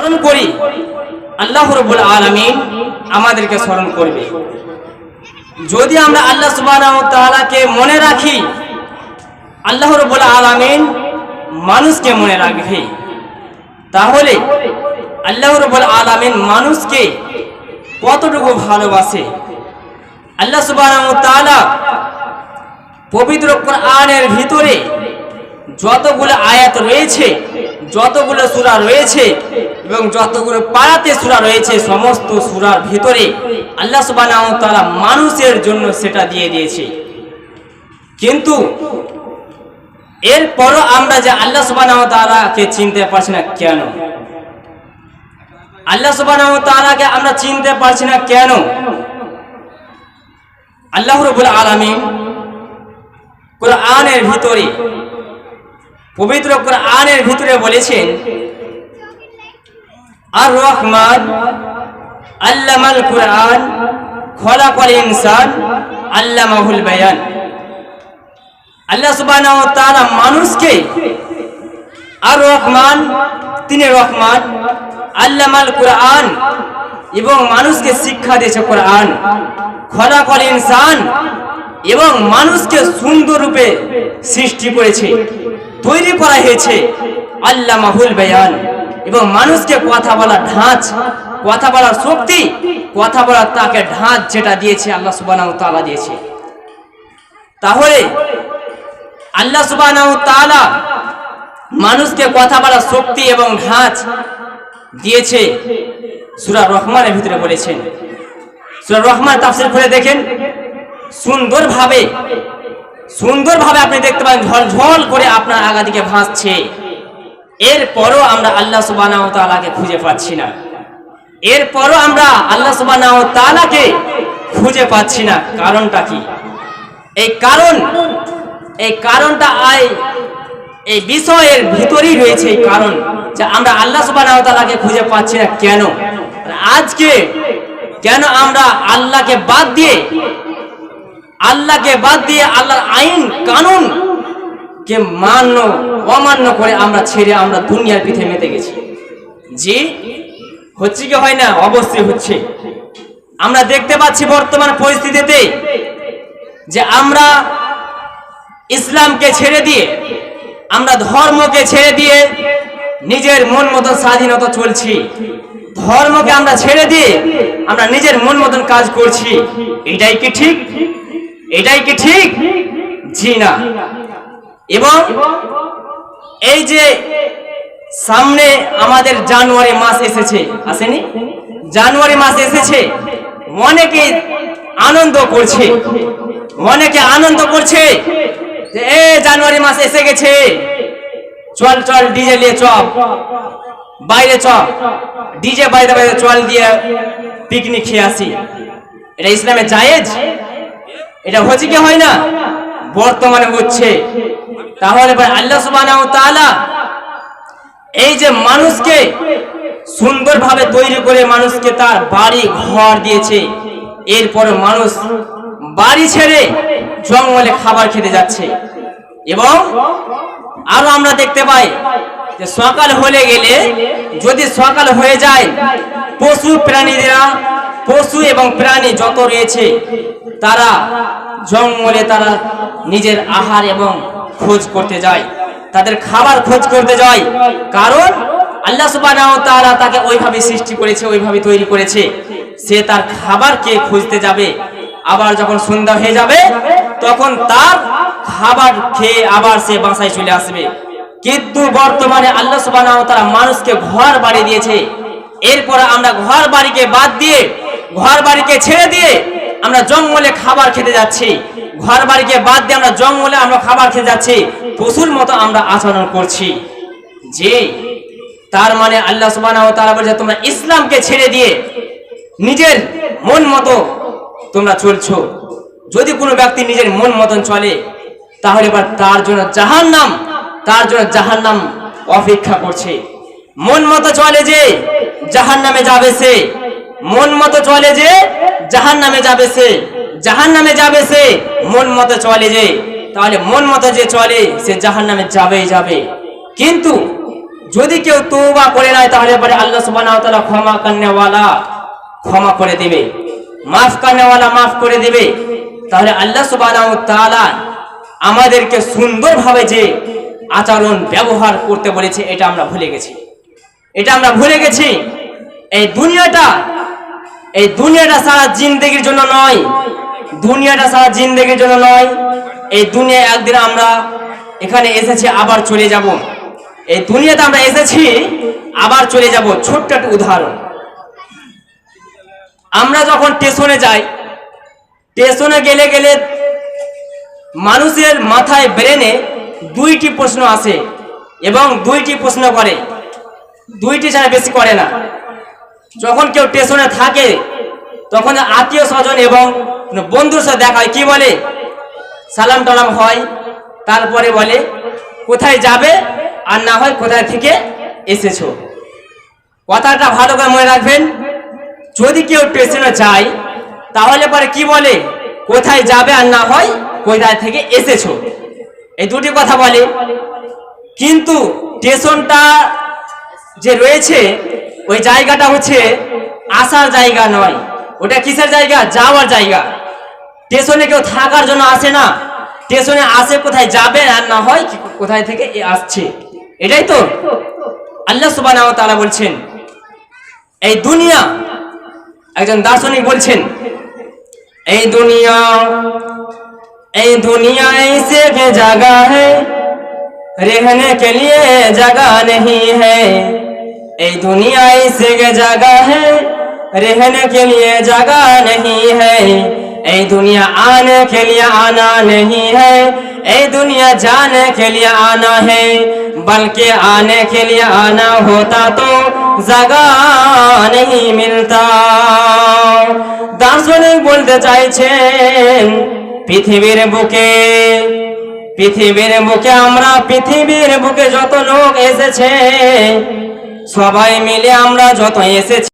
স্মরণ করি, আল্লাহ রাব্বুল আলামিন আমাদেরকে স্মরণ করবে। যদি আমরা আল্লাহ সুবহানাহু ওয়া তাআলাকে মনে রাখি, আল্লাহ রাব্বুল আলামিন মানুষকে মনে রাখবে। তাহলে আল্লাহ রাব্বুল আলামিন মানুষকে কতটুকু ভালোবাসে। আল্লাহ সুবহানাহু ওয়া তাআলা পবিত্র কোরআনের ভিতরে যতগুলো আয়াত রয়েছে, যতগুলো সূরা রয়েছে এবং যতগুলো পারাতে সূরা রয়েছে, সমস্ত সূরার ভিতরে আল্লাহ সুবহানাহু ওয়া তাআলা মানুষের জন্য সেটা দিয়ে দিয়েছে। কিন্তু এরপরও আমরা যে আল্লাহ সুবহানাহু ওয়া তাআলাকে চিনতে পারছি না কেন? আল্লাহ সুবহানাহু ওয়া তাআলাকে আমরা চিনতে পারছি না কেন? আল্লাহ রাব্বুল আলামিন কোরআনের ভিতরে, পবিত্র কোরআনের ভিতরে বলেছেন, আর রহমান আল্লামাল কোরআন খলাকাল ইনসান আল্লামাহুল বায়ান। আল্লাহ সুবহানাহু ওয়া তাআলা মানুষকে আর রহমান, তিনি রহমান, আল্লামাল কোরআন এবং মানুষকে শিক্ষা দিয়েছে কোরআন, খলাকাল ইনসান এবং মানুষকে সুন্দর রূপে সৃষ্টি করেছে, তৈরি করা হয়েছে, আল্লামাহুল বায়ান এবং মানুষকে কথা বলার ঢাঁচ, কথা বলার শক্তি, কথা বলার তাকে ঢাঁচ যেটা দিয়েছে আল্লাহ সুবহানাহু ওয়া তাআলা দিয়েছে। তাহলে আল্লাহ সুবহানাহু ওয়া তাআলা মানুষকে কথা বলার শক্তি এবং ঢাঁচ দিয়েছে, সূরা রহমানের ভিতরে বলেছেন। সূরা রহমান তাফসীর খুলে দেখেন, সুন্দরভাবে আপনি দেখতে পাবেন ঝলঝল করে আপনার আগা দিকে ভাসছে। এরপরও আমরা আল্লাহ সুবহানাহু ওয়া তাআলাকে খুঁজে পাচ্ছি না, এরপরও আমরা আল্লাহ সুবহানাহু ওয়া তাআলাকে খুঁজে পাচ্ছি না। কারণটা কি? এই কারণটা এই বিষয়ের ভিতরেই রয়েছে। এই কারণ যে আমরা আল্লাহ সুবহানাহু ওয়া তাআলাকে খুঁজে পাচ্ছি না কেন? আজকে কেন আমরা আল্লাহকে বাদ দিয়ে আল্লাহর আইন কানুন কে অমান্য করে আমরা ছেড়ে আমরা দুনিয়ার পিঠে মেতে গেছি? জি, হচ্ছে কি হয় না? অবশ্যই হচ্ছে। আমরা দেখতে পাচ্ছি বর্তমান পরিস্থিতিতে যে আমরা ইসলামকে ছেড়ে দিয়ে, আমরা ধর্মকে ছেড়ে দিয়ে নিজের মন মতো স্বাধীনতা চলছি, ধর্মকে আমরা ছেড়ে দিয়ে আমরা নিজের মন মতন কাজ করছি। এটাই কি ঠিক? এটাই কি ঠিক? জি না। এবং এই যে সামনে আমাদের জানুয়ারি মাস এসেছে, আসেনি? জানুয়ারি মাস এসেছে, অনেকে আনন্দ করছে যে জানুয়ারি মাস এসে গেছে, চল ডিজে নিয়ে চল বাইরে, ডিজে বাইরে চল দিয়ে পিকনিক খেয়ে আসি। এটা ইসলামে জায়েজ? এটা হচ্ছে কি হয় না? বর্তমানে হচ্ছে। তাহলে আল্লাহ সুবহানাহু ওয়া তাআলা এই যে মানুষকে সুন্দরভাবে তৈরি করে মানুষকে তার বাড়ি ঘর দিয়েছে, এরপর মানুষ বাড়ি ছেড়ে জঙ্গলে খাবার খেতে যাচ্ছে। এবং আরো আমরা দেখতে পাই যে সকাল হয়ে গেলে, যদি সকাল হয়ে যায়, পশু এবং প্রাণী যত রয়েছে তারা জঙ্গলে তারা নিজের আহার এবং খোঁজ করতে যায়, তাদের খাবার খোঁজ করতে যায়। কারণ আল্লাহ সুবহানাহু ওয়া তাআলা তাকে ওইভাবে সৃষ্টি করেছে, ওইভাবে তৈরি করেছে, সে তার খাবারকে খুঁজতে যাবে। আবার যখন সন্ধ্যা হয়ে যাবে তখন তার খাবার খেয়ে আবার সে বাসায় চলে আসবে। কিন্তু বর্তমানে আল্লাহ সুবহানাহু ওয়া তাআলা মানুষকে ঘর বাড়ি দিয়েছে, এরপর আমরা ঘর বাড়িকে বাদ দিয়ে, ঘর বাড়িকে ছেড়ে দিয়ে আমরা জঙ্গলে খাবার খেতে যাচ্ছি, ঘর বাড়িকে বাদ দিয়ে আমরা জঙ্গলে আমরা খাবার খেতে যাচ্ছি, পশুর মতো আমরা আচরণ করছি। যে তার মানে আল্লাহ সুবহানাহু ওয়া তাআলা বলেছে তোমরা ইসলামকে ছেড়ে দিয়ে নিজের মন মতো তোমরা চলছো। যদি কোনো ব্যক্তি নিজের মন মতন চলে তাহলে এবার তার জন্য জাহান্নাম অপেক্ষা করছে। মন মতো চলে যে জাহান্নামে যাবে সে, মন মতো চলে যে জাহান্নামে যাবে সে, জাহান্নামে যাবে সে মন মতো চলে যে, তাহলে মন মতো যে চলে সে জাহান্নামে যাবেই যাবে। কিন্তু যদি কেউ তওবা করে নেয় তাহলে পরে আল্লাহ সুবহানাহু ওয়া তাআলা ক্ষমা করনেওয়ালা ক্ষমা করে দিবে, মাফ করনেওয়ালা মাফ করে দিবে। তাহলে আল্লাহ সুবহানাহু ওয়া তাআলা আমাদেরকে সুন্দরভাবে যে আচরণ ব্যবহার করতে বলেছে এটা আমরা ভুলে গেছি, এটা আমরা ভুলে গেছি। এই দুনিয়াটা সারা জিন্দেগির জন্য নয়, দুনিয়াটা সারা জিন্দেগির জন্য নয়। এই দুনিয়ায় একদিন আমরা এখানে এসেছি, আবার চলে যাব। এই দুনিয়াতে আমরা এসেছি, আবার চলে যাব। ছোট্ট একটা উদাহরণ, আমরা যখন স্টেশনে যাই, স্টেশনে গেলে গেলে মানুষের মাথায় ব্রেনে দুইটি প্রশ্ন আসে এবং দুইটি প্রশ্ন করে, দুইটি ছাড়া বেশি করে না। যখন কেউ স্টেশনে থাকে তখন আত্মীয় স্বজন এবং বন্ধুর সাথে দেখা হয়, কি বলে? সালাম টালাম হয়, তারপরে বলে কোথায় যাবে, আর না হয় কোথায় থেকে এসেছো। কথাটা ভালো করে মনে রাখবেন, যদি কেউ স্টেশনে যায় তাহলে পরে কি বলে? কোথায় যাবে, আর না হয় কোথায় থেকে এসেছো, এই দুটি কথা বলে। কিন্তু স্টেশনটা যে রয়েছে ওই জায়গাটা হচ্ছে আসার জায়গা নয়, ওটা কিসের জায়গা? যাওয়ার জায়গা। স্টেশনে কেউ থাকার জন্য আসে না, স্টেশনে আসে কোথায় যাবে, আর না হয় কোথায় থেকে আসছে। এটাই তো আল্লাহ সুবহানাহু ওয়া তাআলা বলছেন। এই দুনিয়া, একজন দার্শনিক বলছেন, এই দুনিয়া ऐसे के जगह है रहने के लिए जगह नहीं है। ये दुनिया ऐसे के जगह है रहने के लिए जगह नहीं है। ये दुनिया आने के लिए आना नहीं है, ये दुनिया जाने के लिए आना है। बल्कि आने के लिए आना होता तो जगह नहीं मिलता। दार्शनिक बोलते চাইছেন পৃথিবীর বুকে আমরা, পৃথিবীর বুকে যত লোক এসেছে সবাই মিলে আমরা যত এসেছি